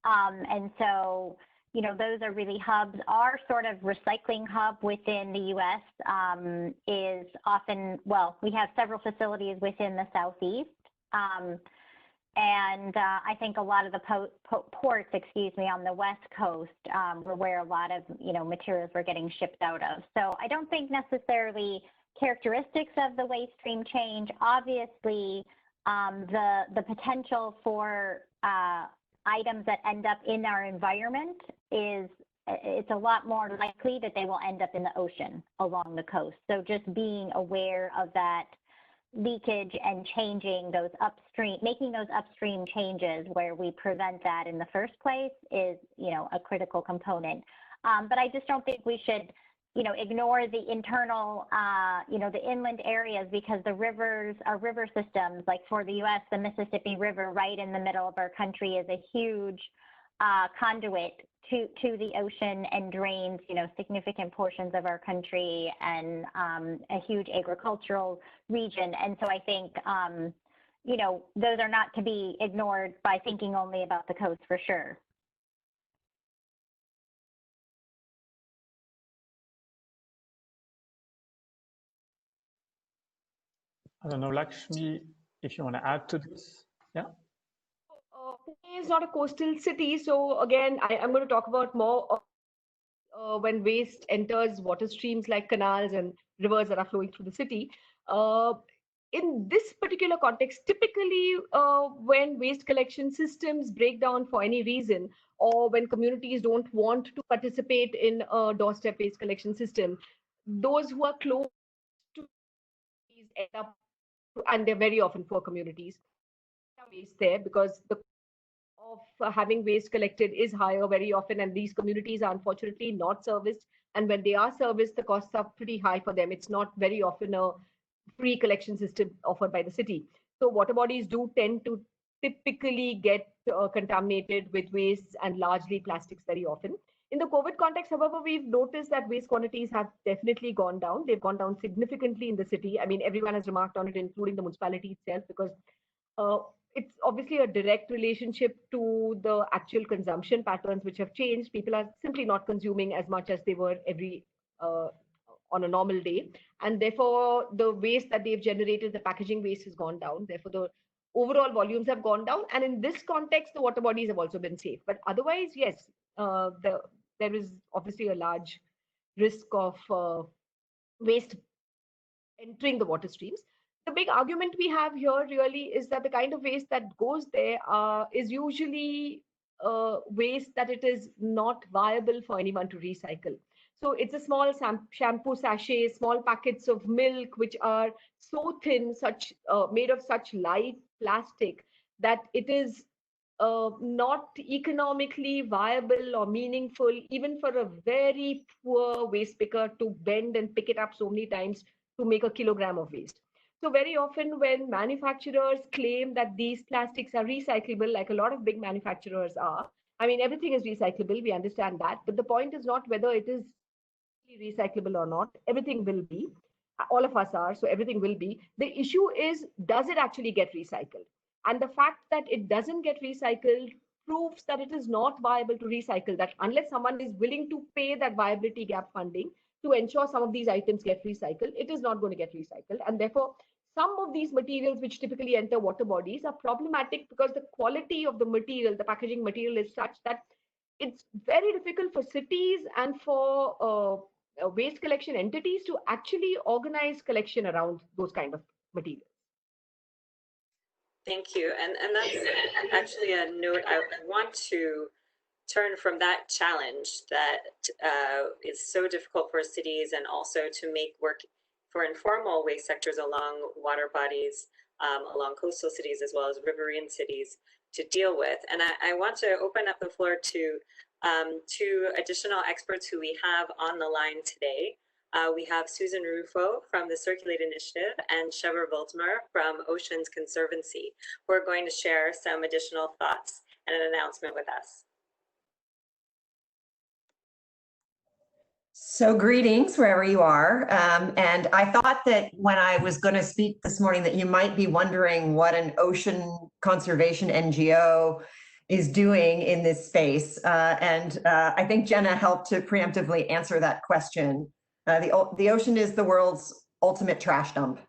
And so, you know, those are really hubs. Our sort of recycling hub within the U.S. Is often, well, we have several facilities within the Southeast. And I think a lot of the ports, on the West Coast were where a lot of, you know, materials were getting shipped out of. So I don't think necessarily characteristics of the waste stream change. Obviously, the potential for items that end up in our environment it's a lot more likely that they will end up in the ocean along the coast. So just being aware of that leakage and changing those upstream, making those upstream changes where we prevent that in the first place is, you know, a critical component. But I just don't think we should, you know, ignore the internal, you know, the inland areas, because the rivers, our river systems, like for the U.S., the Mississippi River right in the middle of our country is a huge conduit to the ocean and drains, you know, significant portions of our country and a huge agricultural region. And so I think, you know, those are not to be ignored by thinking only about the coast for sure. I don't know, Lakshmi, if you want to add to this. Yeah. Pune is not a coastal city, so again, I'm going to talk about more when waste enters water streams like canals and rivers that are flowing through the city. In this particular context, typically when waste collection systems break down for any reason, or when communities don't want to participate in a doorstep waste collection system, those who are close to these end up, and they're very often poor communities, waste there because the of having waste collected is higher very often, and these communities are unfortunately not serviced. And when they are serviced, the costs are pretty high for them. It's not very often a free collection system offered by the city. So water bodies do tend to typically get contaminated with wastes and largely plastics very often. In the COVID context, however, we've noticed that waste quantities have definitely gone down. They've gone down significantly in the city. I mean, everyone has remarked on it, including the municipality itself, because it's obviously a direct relationship to the actual consumption patterns which have changed. People are simply not consuming as much as they were on a normal day, and therefore the waste that they've generated, the packaging waste, has gone down. Therefore, the overall volumes have gone down, and in this context, the water bodies have also been safe. But otherwise, yes, there is obviously a large risk of waste entering the water streams. The big argument we have here really is that the kind of waste that goes there is usually waste that it is not viable for anyone to recycle. So it's a small shampoo sachet, small packets of milk, which are so thin, made of such light plastic, that it is not economically viable or meaningful, even for a very poor waste picker, to bend and pick it up so many times to make a kilogram of waste. So very often when manufacturers claim that these plastics are recyclable, like a lot of big manufacturers are, I mean, everything is recyclable, we understand that, but the point is not whether it is recyclable or not. Everything will be. All of us are, so everything will be. The issue is, does it actually get recycled? And the fact that it doesn't get recycled proves that it is not viable to recycle, that unless someone is willing to pay that viability gap funding to ensure some of these items get recycled, it is not going to get recycled. And therefore, some of these materials which typically enter water bodies are problematic because the quality of the material, the packaging material, is such that it's very difficult for cities and for waste collection entities to actually organize collection around those kind of materials. Thank you. And that's actually a note I want to turn from, that challenge that is so difficult for cities, and also to make work for informal waste sectors along water bodies, along coastal cities as well as riverine cities to deal with. And I want to open up the floor to two additional experts who we have on the line today. We have Susan Rufo from the Circularity Initiative and Seva from Ocean's Conservancy, who are going to share some additional thoughts and an announcement with us. So greetings wherever you are. And I thought that when I was going to speak this morning that you might be wondering what an ocean conservation NGO is doing in this space. And I think Jenna helped to preemptively answer that question. The ocean is the world's ultimate trash dump.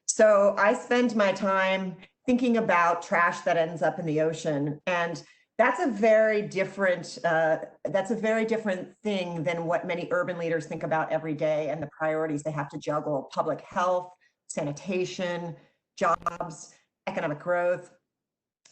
So I spend my time thinking about trash that ends up in the ocean, and that's a very different thing than what many urban leaders think about every day and the priorities they have to juggle: public health, sanitation, jobs, economic growth.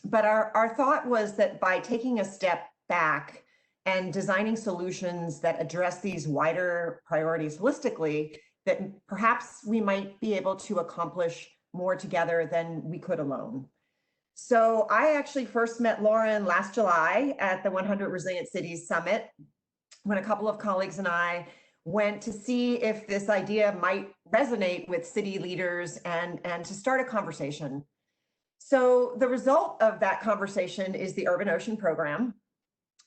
But our thought was that by taking a step back and designing solutions that address these wider priorities holistically, that perhaps we might be able to accomplish more together than we could alone. So I actually first met Lauren last July at the 100 Resilient Cities Summit, when a couple of colleagues and I went to see if this idea might resonate with city leaders and to start a conversation. So the result of that conversation is the Urban Ocean Program.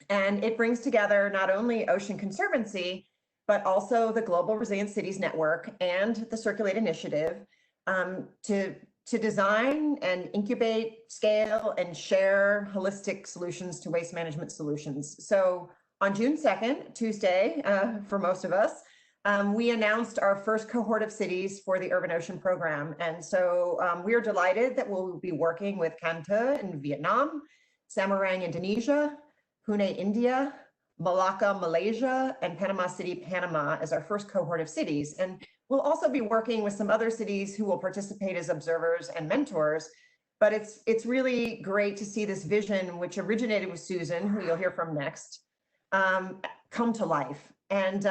And it brings together not only Ocean Conservancy, but also the Global Resilient Cities Network and the Circularity Initiative to design and incubate, scale, and share holistic solutions to waste management solutions. So on June 2nd, Tuesday, for most of us, we announced our first cohort of cities for the Urban Ocean Program. And so we are delighted that we'll be working with Can Tho in Vietnam, Samarang, Indonesia, Pune, India, Malacca, Malaysia, and Panama City, Panama as our first cohort of cities. And we'll also be working with some other cities who will participate as observers and mentors. But it's really great to see this vision, which originated with Susan, who you'll hear from next, come to life. And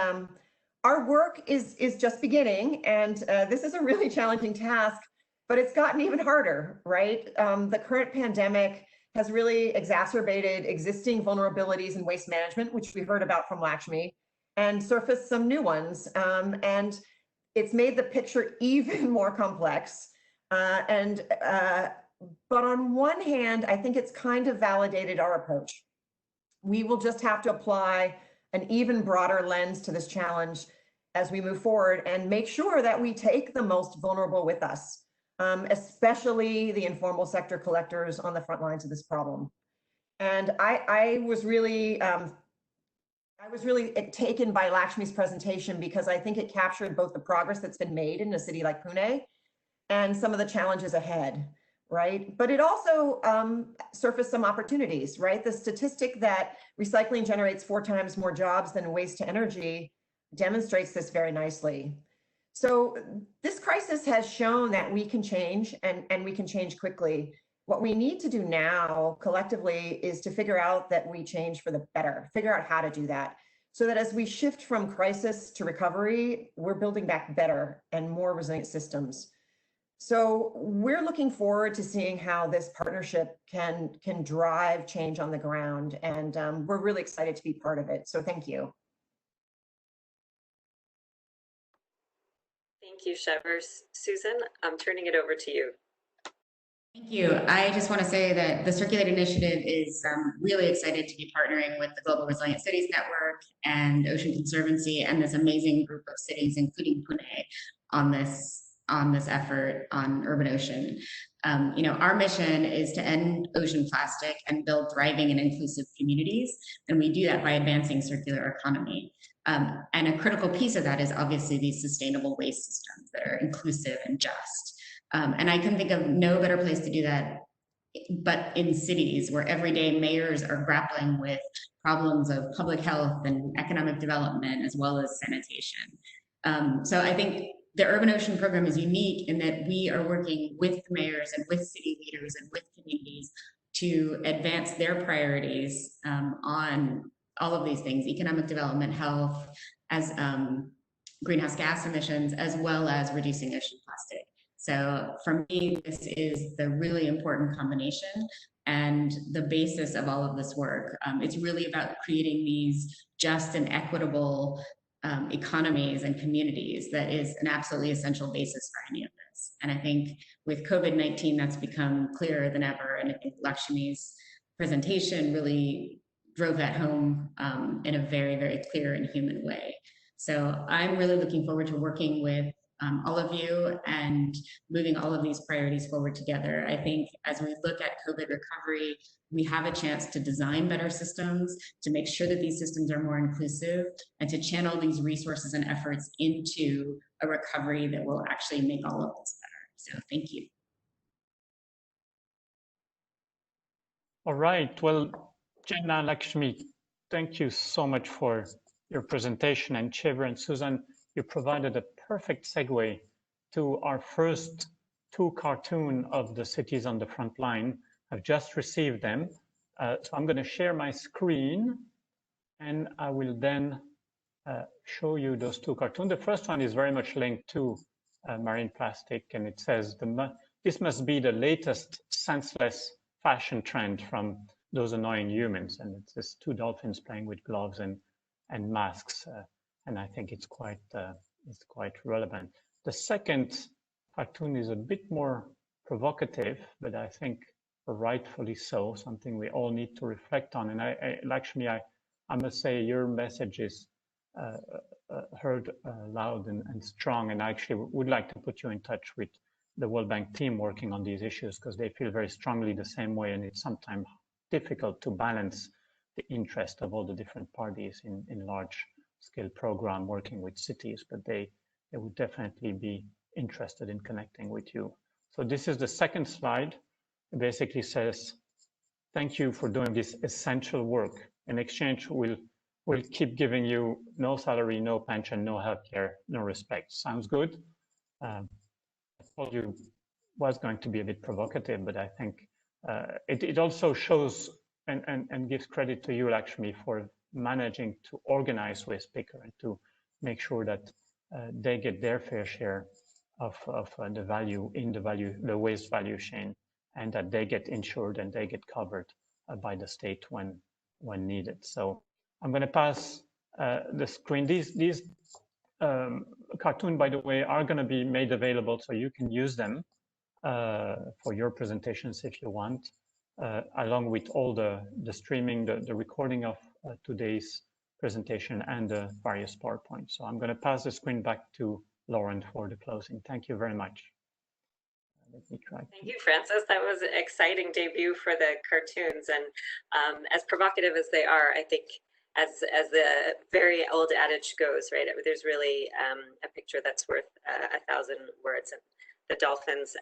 our work is just beginning, and this is a really challenging task, but it's gotten even harder, right? The current pandemic has really exacerbated existing vulnerabilities in waste management, which we heard about from Lakshmi, and surfaced some new ones. And it's made the picture even more complex. But on one hand, I think it's kind of validated our approach. We will just have to apply an even broader lens to this challenge as we move forward and make sure that we take the most vulnerable with us, especially the informal sector collectors on the front lines of this problem. And I was really taken by Lakshmi's presentation because I think it captured both the progress that's been made in a city like Pune and some of the challenges ahead, right? But it also surfaced some opportunities, right? The statistic that recycling generates 4 times more jobs than waste to energy demonstrates this very nicely. So this crisis has shown that we can change and we can change quickly. What we need to do now collectively is to figure out that we change for the better, figure out how to do that, so that as we shift from crisis to recovery, we're building back better and more resilient systems. So we're looking forward to seeing how this partnership can drive change on the ground, and we're really excited to be part of it. So thank you. Thank you, Shevers. Susan, I'm turning it over to you. Thank you. I just want to say that the Circularity Initiative is really excited to be partnering with the Global Resilient Cities Network and Ocean Conservancy and this amazing group of cities, including Pune, on this effort on urban ocean. You know, our mission is to end ocean plastic and build thriving and inclusive communities, and we do that by advancing circular economy. And a critical piece of that is obviously these sustainable waste systems that are inclusive and just. And I can think of no better place to do that but in cities where everyday mayors are grappling with problems of public health and economic development as well as sanitation. So I think the Urban Ocean Program is unique in that we are working with mayors and with city leaders and with communities to advance their priorities on all of these things: economic development, health, as greenhouse gas emissions, as well as reducing ocean plastic. So for me, this is the really important combination and the basis of all of this work. It's really about creating these just and equitable economies and communities that is an absolutely essential basis for any of this. And I think with COVID-19, that's become clearer than ever. And I think Lakshmi's presentation really drove that home in a very, very clear and human way. So I'm really looking forward to working with all of you and moving all of these priorities forward together. I think as we look at COVID recovery, we have a chance to design better systems, to make sure that these systems are more inclusive, and to channel these resources and efforts into a recovery that will actually make all of this better. So thank you. All right, well, Jenna, Lakshmi, thank you so much for your presentation. And Seva and Susan, you provided a perfect segue to our first 2 cartoons of the cities on the front line. I've just received them. So I'm going to share my screen and I will then show you those 2 cartoons. The first one is very much linked to marine plastic, and it says, this must be the latest senseless fashion trend from those annoying humans. And it's just 2 dolphins playing with gloves and masks. And I think it's quite relevant. The second cartoon is a bit more provocative, but I think rightfully so, something we all need to reflect on. And Lakshmi, I must say your message is heard loud and strong. And I actually would like to put you in touch with the World Bank team working on these issues, because they feel very strongly the same way. And it's sometimes difficult to balance the interest of all the different parties in large scale program working with cities, but they would definitely be interested in connecting with you. So this is the second slide. It basically says, thank you for doing this essential work. In exchange, we'll keep giving you no salary, no pension, no healthcare, no respect. Sounds good? I told you it was going to be a bit provocative, but I think it also shows and gives credit to you, Lakshmi, for managing to organize waste picker and to make sure that they get their fair share of the value in the waste value chain, and that they get insured and they get covered by the state when needed. So I'm going to pass the screen. These cartoons, by the way, are going to be made available so you can use them for your presentations if you want, along with all the streaming, the recording of today's presentation and the various PowerPoints. So I'm going to pass the screen back to Lauren for the closing. Thank you very much. Let me try. Thank you, Francis. That was an exciting debut for the cartoons, and as provocative as they are, I think as the very old adage goes, right, there's really a picture that's worth 1,000 words, and the dolphins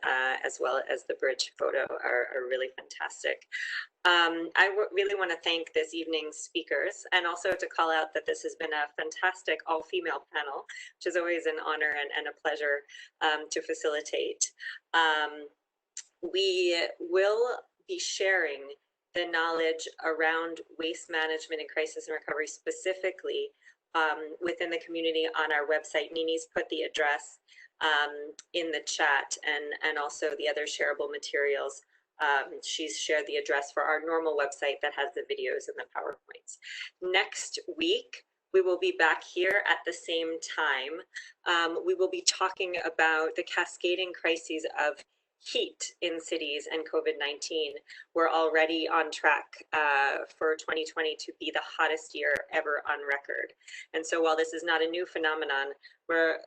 as well as the bridge photo are really fantastic. I really want to thank this evening's speakers, and also to call out that this has been a fantastic all-female panel, which is always an honor and a pleasure to facilitate. We will be sharing the knowledge around waste management and crisis and recovery specifically within the community on our website. Nini's put the address in the chat, and also the other shareable materials. She's shared the address for our normal website that has the videos and the PowerPoints. Next week, we will be back here at the same time. We will be talking about the cascading crises of heat in cities and COVID-19. We're already on track for 2020 to be the hottest year ever on record. And so while this is not a new phenomenon, we're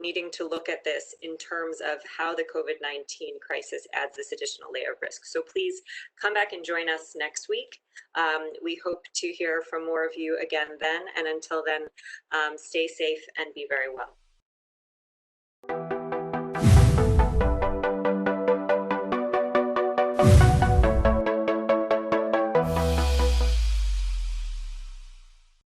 needing to look at this in terms of how the COVID-19 crisis adds this additional layer of risk. So please come back and join us next week. We hope to hear from more of you again then, and until then, stay safe and be very well.